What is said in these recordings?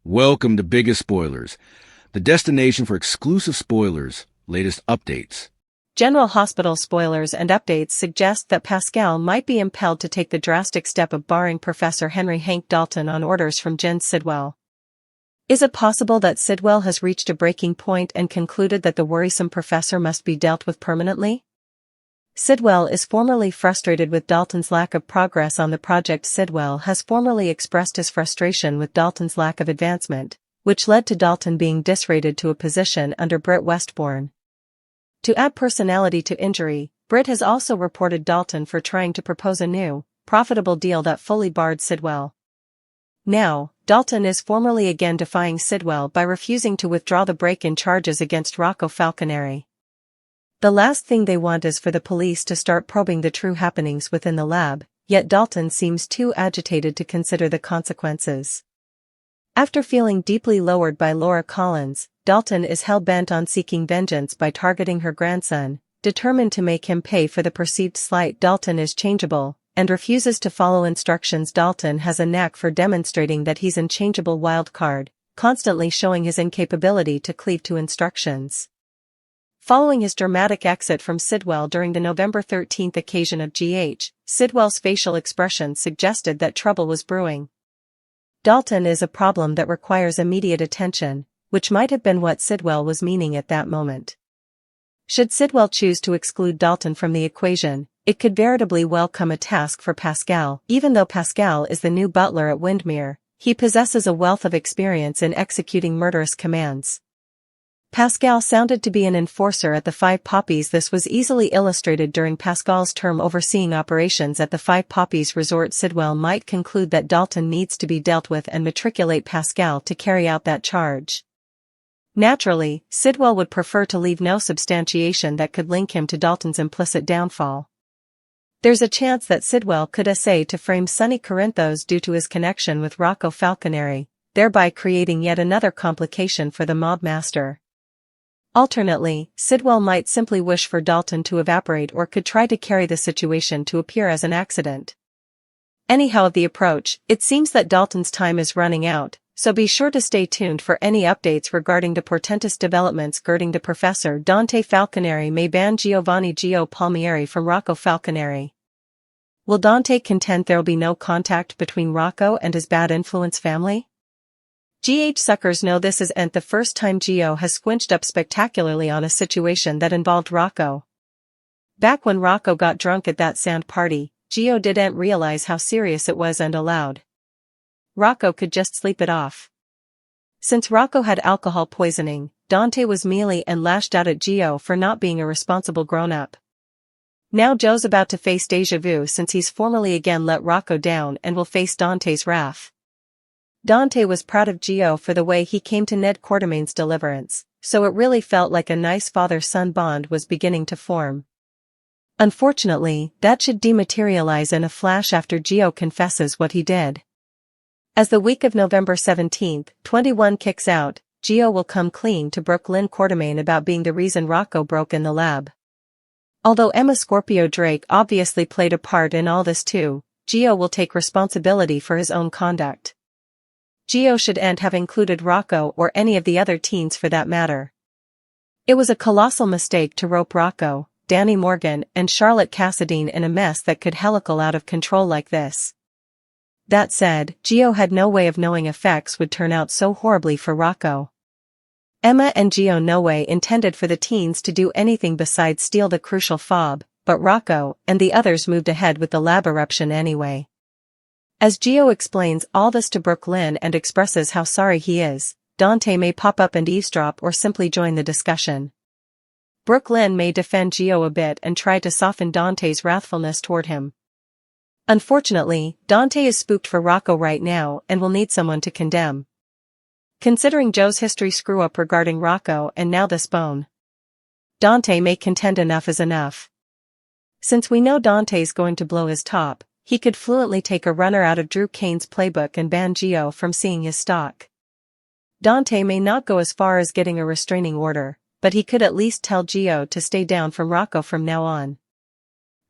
Welcome to Biggest Spoilars, the destination for exclusive spoilers, latest updates. General Hospital spoilers and updates suggest that Pascal might be impelled to take the drastic step of barring Professor Henry Hank Dalton on orders from Gen Sidwell. Is it possible that Sidwell has reached a breaking point and concluded that the worrisome professor must be dealt with permanently? Sidwell is formerly frustrated with Dalton's lack of progress on the project. Sidwell has formerly expressed his frustration with Dalton's lack of advancement, which led to Dalton being disrated to a position under Britt Westbourne. To add personality to injury, Britt has also reported Dalton for trying to propose a new, profitable deal that fully barred Sidwell. Now, Dalton is formally again defying Sidwell by refusing to withdraw the break-in charges against Rocco Falconeri. The last thing they want is for the police to start probing the true happenings within the lab, yet Dalton seems too agitated to consider the consequences. After feeling deeply lowered by Laura Collins, Dalton is hell-bent on seeking vengeance by targeting her grandson, determined to make him pay for the perceived slight. Dalton is changeable, and refuses to follow instructions. Dalton has a knack for demonstrating that he's an unchangeable wild card, constantly showing his incapability to cleave to instructions. Following his dramatic exit from Sidwell during the November 13th occasion of GH, Sidwell's facial expression suggested that trouble was brewing. Dalton is a problem that requires immediate attention, which might have been what Sidwell was meaning at that moment. Should Sidwell choose to exclude Dalton from the equation, it could veritably well come a task for Pascal. Even though Pascal is the new butler at Windermere, he possesses a wealth of experience in executing murderous commands. Pascal sounded to be an enforcer at the Five Poppies. This was easily illustrated during Pascal's term overseeing operations at the Five Poppies resort. Sidwell might conclude that Dalton needs to be dealt with and matriculate Pascal to carry out that charge. Naturally, Sidwell would prefer to leave no substantiation that could link him to Dalton's implicit downfall. There's a chance that Sidwell could essay to frame Sonny Corinthos due to his connection with Rocco Falconeri, thereby creating yet another complication for the mobmaster. Alternately, Sidwell might simply wish for Dalton to evaporate or could try to carry the situation to appear as an accident. Anyhow, of the approach, it seems that Dalton's time is running out, so be sure to stay tuned for any updates regarding the portentous developments girding the Professor. Dante Falconeri may ban Giovanni Gio Palmieri from Rocco Falconeri. Will Dante contend there'll be no contact between Rocco and his bad influence family? GH suckers know this isn't the first time Gio has squinched up spectacularly on a situation that involved Rocco. Back when Rocco got drunk at that sand party, Gio didn't realize how serious it was and allowed Rocco could just sleep it off. Since Rocco had alcohol poisoning, Dante was mealy and lashed out at Gio for not being a responsible grown-up. Now Joe's about to face déjà vu since he's formally again let Rocco down and will face Dante's wrath. Dante was proud of Gio for the way he came to Ned Quartermain's deliverance, so it really felt like a nice father-son bond was beginning to form. Unfortunately, that should dematerialize in a flash after Gio confesses what he did. As the week of November 17th, 21 kicks out, Gio will come clean to Brooklyn Quartermain about being the reason Rocco broke in the lab. Although Emma Scorpio Drake obviously played a part in all this too, Gio will take responsibility for his own conduct. Gio shouldn't have included Rocco or any of the other teens for that matter. It was a colossal mistake to rope Rocco, Danny Morgan and Charlotte Cassadine in a mess that could helical out of control like this. That said, Gio had no way of knowing effects would turn out so horribly for Rocco. Emma and Gio no way intended for the teens to do anything besides steal the crucial fob, but Rocco and the others moved ahead with the lab eruption anyway. As Gio explains all this to Brooklyn and expresses how sorry he is, Dante may pop up and eavesdrop or simply join the discussion. Brooklyn may defend Gio a bit and try to soften Dante's wrathfulness toward him. Unfortunately, Dante is spooked for Rocco right now and will need someone to condemn. Considering Joe's history screw-up regarding Rocco and now this bone, Dante may contend enough is enough. Since we know Dante's going to blow his top, he could fluently take a runner out of Drew Kane's playbook and ban Gio from seeing his stock. Dante may not go as far as getting a restraining order, but he could at least tell Gio to stay down from Rocco from now on.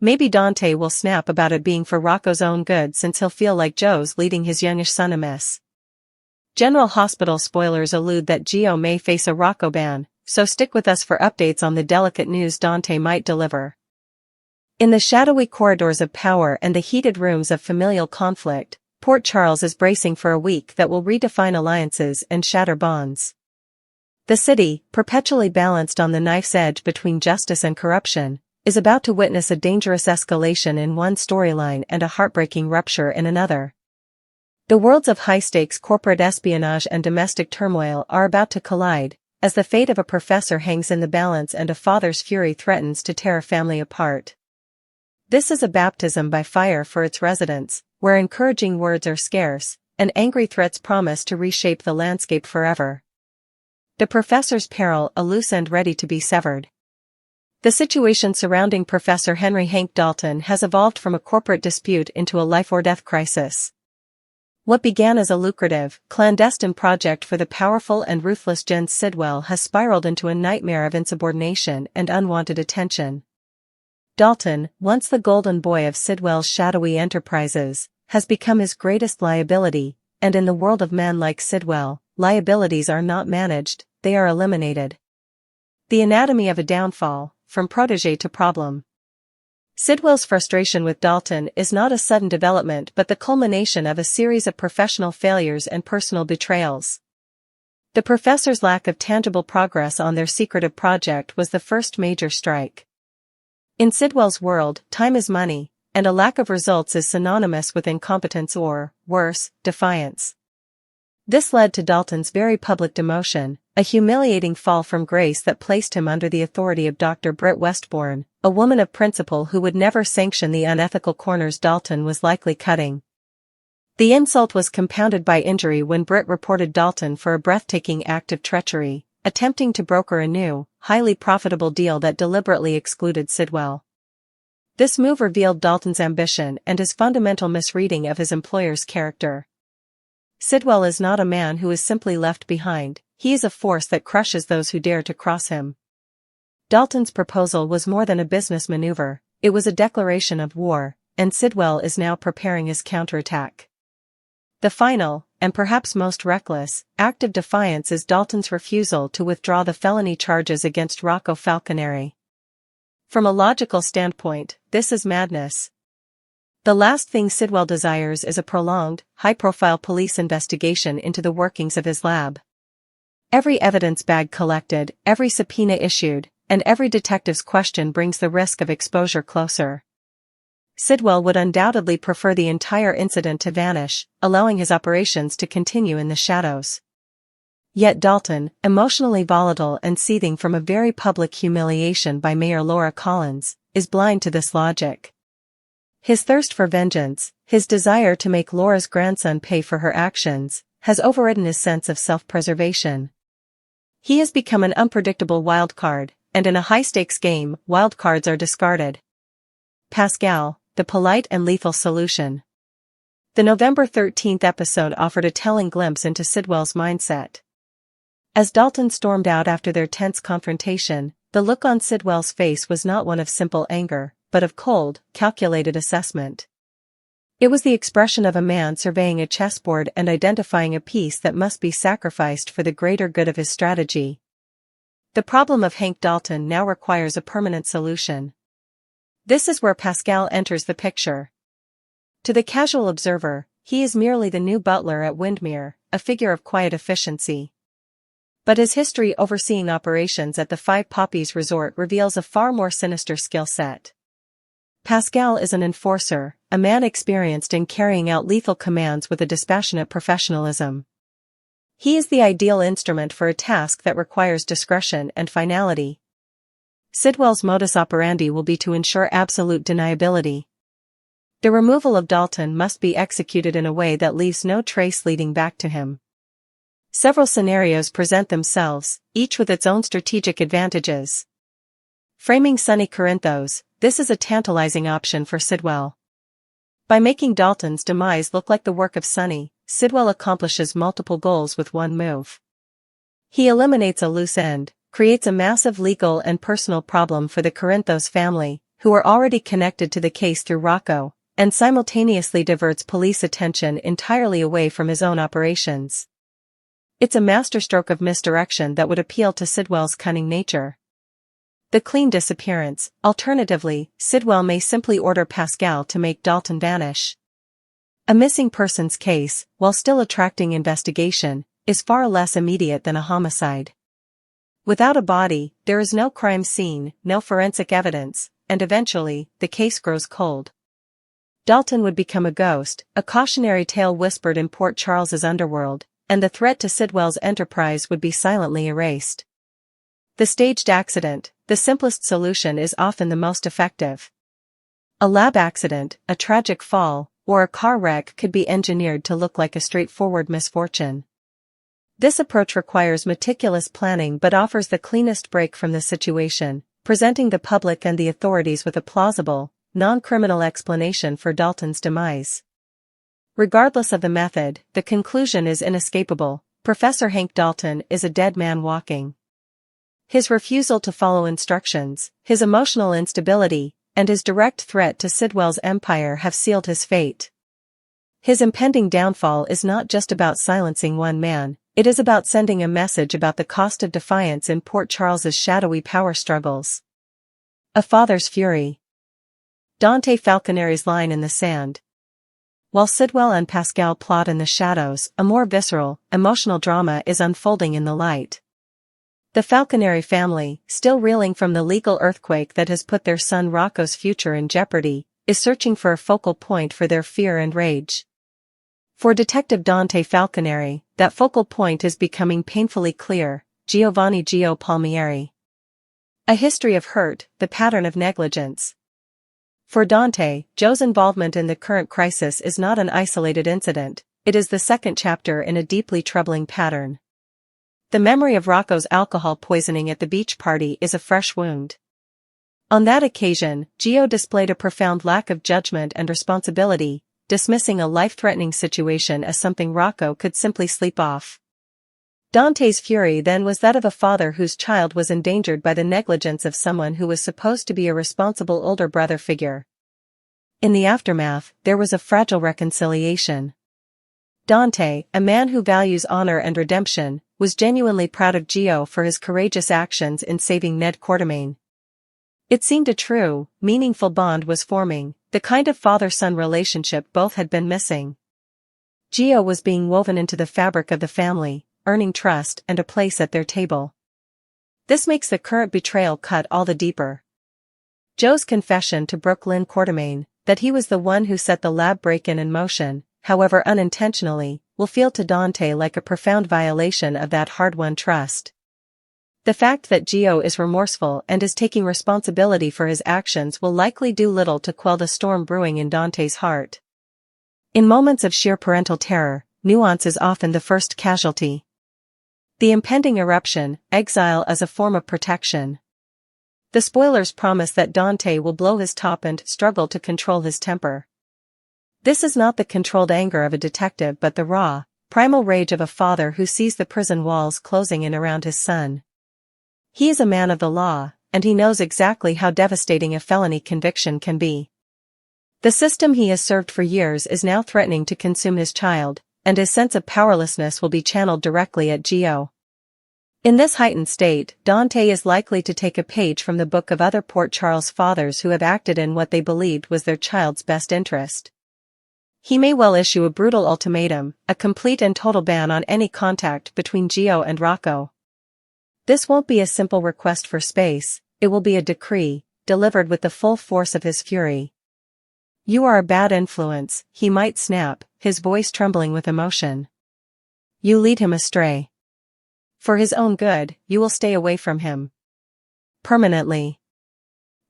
Maybe Dante will snap about it being for Rocco's own good since he'll feel like Joe's leading his youngish son amiss. General Hospital spoilers allude that Gio may face a Rocco ban, so stick with us for updates on the delicate news Dante might deliver. In the shadowy corridors of power and the heated rooms of familial conflict, Port Charles is bracing for a week that will redefine alliances and shatter bonds. The city, perpetually balanced on the knife's edge between justice and corruption, is about to witness a dangerous escalation in one storyline and a heartbreaking rupture in another. The worlds of high-stakes corporate espionage and domestic turmoil are about to collide, as the fate of a professor hangs in the balance and a father's fury threatens to tear a family apart. This is a baptism by fire for its residents, where encouraging words are scarce, and angry threats promise to reshape the landscape forever. The professor's peril, a loose end ready to be severed. The situation surrounding Professor Henry Hank Dalton has evolved from a corporate dispute into a life-or-death crisis. What began as a lucrative, clandestine project for the powerful and ruthless Jens Sidwell has spiraled into a nightmare of insubordination and unwanted attention. Dalton, once the golden boy of Sidwell's shadowy enterprises, has become his greatest liability, and in the world of men like Sidwell, liabilities are not managed, they are eliminated. The anatomy of a downfall, from protege to problem. Sidwell's frustration with Dalton is not a sudden development but the culmination of a series of professional failures and personal betrayals. The professor's lack of tangible progress on their secretive project was the first major strike. In Sidwell's world, time is money, and a lack of results is synonymous with incompetence or, worse, defiance. This led to Dalton's very public demotion, a humiliating fall from grace that placed him under the authority of Dr. Britt Westbourne, a woman of principle who would never sanction the unethical corners Dalton was likely cutting. The insult was compounded by injury when Britt reported Dalton for a breathtaking act of treachery, attempting to broker a new, highly profitable deal that deliberately excluded Sidwell. This move revealed Dalton's ambition and his fundamental misreading of his employer's character. Sidwell is not a man who is simply left behind, he is a force that crushes those who dare to cross him. Dalton's proposal was more than a business maneuver, it was a declaration of war, and Sidwell is now preparing his counterattack. The final, and perhaps most reckless, act of defiance is Dalton's refusal to withdraw the felony charges against Rocco Falconeri. From a logical standpoint, this is madness. The last thing Sidwell desires is a prolonged, high-profile police investigation into the workings of his lab. Every evidence bag collected, every subpoena issued, and every detective's question brings the risk of exposure closer. Sidwell would undoubtedly prefer the entire incident to vanish, allowing his operations to continue in the shadows. Yet Dalton, emotionally volatile and seething from a very public humiliation by Mayor Laura Collins, is blind to this logic. His thirst for vengeance, his desire to make Laura's grandson pay for her actions, has overridden his sense of self-preservation. He has become an unpredictable wild card, and in a high-stakes game, wild cards are discarded. Pascal, the polite and lethal solution. The November 13th episode offered a telling glimpse into Sidwell's mindset. As Dalton stormed out after their tense confrontation, the look on Sidwell's face was not one of simple anger, but of cold, calculated assessment. It was the expression of a man surveying a chessboard and identifying a piece that must be sacrificed for the greater good of his strategy. The problem of Hank Dalton now requires a permanent solution. This is where Pascal enters the picture. To the casual observer, he is merely the new butler at Windmere, a figure of quiet efficiency. But his history overseeing operations at the Five Poppies Resort reveals a far more sinister skill set. Pascal is an enforcer, a man experienced in carrying out lethal commands with a dispassionate professionalism. He is the ideal instrument for a task that requires discretion and finality. Sidwell's modus operandi will be to ensure absolute deniability. The removal of Dalton must be executed in a way that leaves no trace leading back to him. Several scenarios present themselves, each with its own strategic advantages. Framing Sonny Corinthos, this is a tantalizing option for Sidwell. By making Dalton's demise look like the work of Sonny, Sidwell accomplishes multiple goals with one move. He eliminates a loose end, creates a massive legal and personal problem for the Corinthos family, who are already connected to the case through Rocco, and simultaneously diverts police attention entirely away from his own operations. It's a masterstroke of misdirection that would appeal to Sidwell's cunning nature. The clean disappearance. Alternatively, Sidwell may simply order Pascal to make Dalton vanish. A missing persons case, while still attracting investigation, is far less immediate than a homicide. Without a body, there is no crime scene, no forensic evidence, and eventually, the case grows cold. Dalton would become a ghost, a cautionary tale whispered in Port Charles's underworld, and the threat to Sidwell's enterprise would be silently erased. The staged accident. The simplest solution is often the most effective. A lab accident, a tragic fall, or a car wreck could be engineered to look like a straightforward misfortune. This approach requires meticulous planning but offers the cleanest break from the situation, presenting the public and the authorities with a plausible, non-criminal explanation for Dalton's demise. Regardless of the method, the conclusion is inescapable. Professor Hank Dalton is a dead man walking. His refusal to follow instructions, his emotional instability, and his direct threat to Sidwell's empire have sealed his fate. His impending downfall is not just about silencing one man, it is about sending a message about the cost of defiance in Port Charles's shadowy power struggles. A father's fury. Dante Falconeri's line in the sand. While Sidwell and Pascal plot in the shadows, a more visceral, emotional drama is unfolding in the light. The Falconeri family, still reeling from the legal earthquake that has put their son Rocco's future in jeopardy, is searching for a focal point for their fear and rage. For Detective Dante Falconeri, that focal point is becoming painfully clear: Giovanni Gio Palmieri. A history of hurt, the pattern of negligence. For Dante, Joe's involvement in the current crisis is not an isolated incident, it is the second chapter in a deeply troubling pattern. The memory of Rocco's alcohol poisoning at the beach party is a fresh wound. On that occasion, Gio displayed a profound lack of judgment and responsibility, dismissing a life-threatening situation as something Rocco could simply sleep off. Dante's fury then was that of a father whose child was endangered by the negligence of someone who was supposed to be a responsible older brother figure. In the aftermath, there was a fragile reconciliation. Dante, a man who values honor and redemption, was genuinely proud of Gio for his courageous actions in saving Ned Quartermain. It seemed a true, meaningful bond was forming, the kind of father-son relationship both had been missing. Gio was being woven into the fabric of the family, earning trust and a place at their table. This makes the current betrayal cut all the deeper. Joe's confession to Brooklyn Quartermain, that he was the one who set the lab break-in in motion, however unintentionally, will feel to Dante like a profound violation of that hard-won trust. The fact that Gio is remorseful and is taking responsibility for his actions will likely do little to quell the storm brewing in Dante's heart. In moments of sheer parental terror, nuance is often the first casualty. The impending eruption, exile as a form of protection. The spoilers promise that Dante will blow his top and struggle to control his temper. This is not the controlled anger of a detective but the raw, primal rage of a father who sees the prison walls closing in around his son. He is a man of the law, and he knows exactly how devastating a felony conviction can be. The system he has served for years is now threatening to consume his child, and his sense of powerlessness will be channeled directly at Gio. In this heightened state, Dante is likely to take a page from the book of other Port Charles fathers who have acted in what they believed was their child's best interest. He may well issue a brutal ultimatum, a complete and total ban on any contact between Gio and Rocco. This won't be a simple request for space, it will be a decree, delivered with the full force of his fury. "You are a bad influence," he might snap, his voice trembling with emotion. "You lead him astray. For his own good, you will stay away from him. Permanently."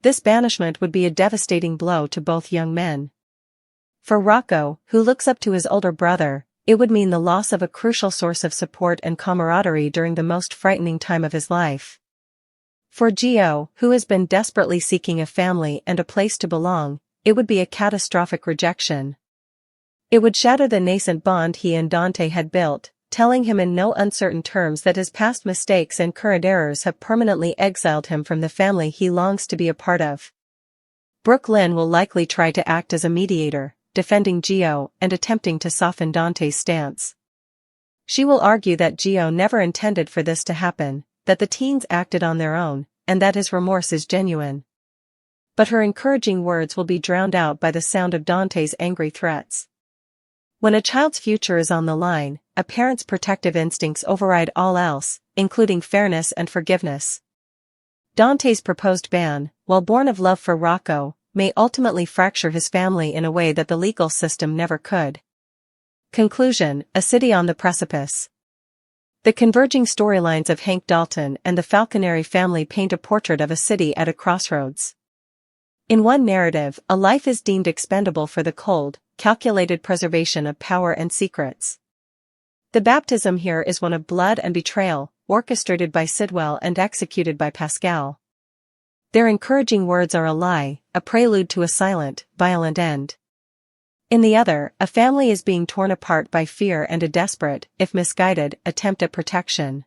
This banishment would be a devastating blow to both young men. For Rocco, who looks up to his older brother, it would mean the loss of a crucial source of support and camaraderie during the most frightening time of his life. For Gio, who has been desperately seeking a family and a place to belong, it would be a catastrophic rejection. It would shatter the nascent bond he and Dante had built, telling him in no uncertain terms that his past mistakes and current errors have permanently exiled him from the family he longs to be a part of. Brooklyn will likely try to act as a mediator, defending Gio and attempting to soften Dante's stance. She will argue that Gio never intended for this to happen, that the teens acted on their own, and that his remorse is genuine. But her encouraging words will be drowned out by the sound of Dante's angry threats. When a child's future is on the line, a parent's protective instincts override all else, including fairness and forgiveness. Dante's proposed ban, while born of love for Rocco, may ultimately fracture his family in a way that the legal system never could. Conclusion: A city on the precipice. The converging storylines of Hank Dalton and the Falconeri family paint a portrait of a city at a crossroads. In one narrative, a life is deemed expendable for the cold, calculated preservation of power and secrets. The baptism here is one of blood and betrayal, orchestrated by Sidwell and executed by Pascal. Their encouraging words are a lie, a prelude to a silent, violent end. In the other, a family is being torn apart by fear and a desperate, if misguided, attempt at protection.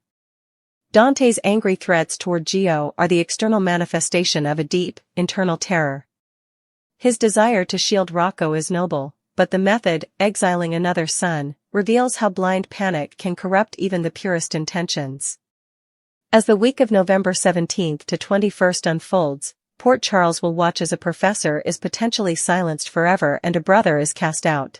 Dante's angry threats toward Gio are the external manifestation of a deep, internal terror. His desire to shield Rocco is noble, but the method, exiling another son, reveals how blind panic can corrupt even the purest intentions. As the week of November 17th to 21st unfolds, Port Charles will watch as a professor is potentially silenced forever and a brother is cast out.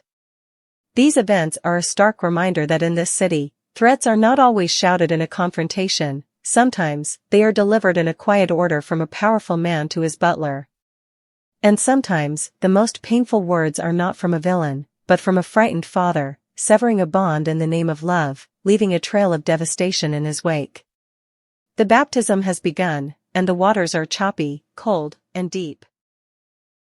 These events are a stark reminder that in this city, threats are not always shouted in a confrontation, sometimes they are delivered in a quiet order from a powerful man to his butler. And sometimes, the most painful words are not from a villain, but from a frightened father, severing a bond in the name of love, leaving a trail of devastation in his wake. The baptism has begun, and the waters are choppy, cold, and deep.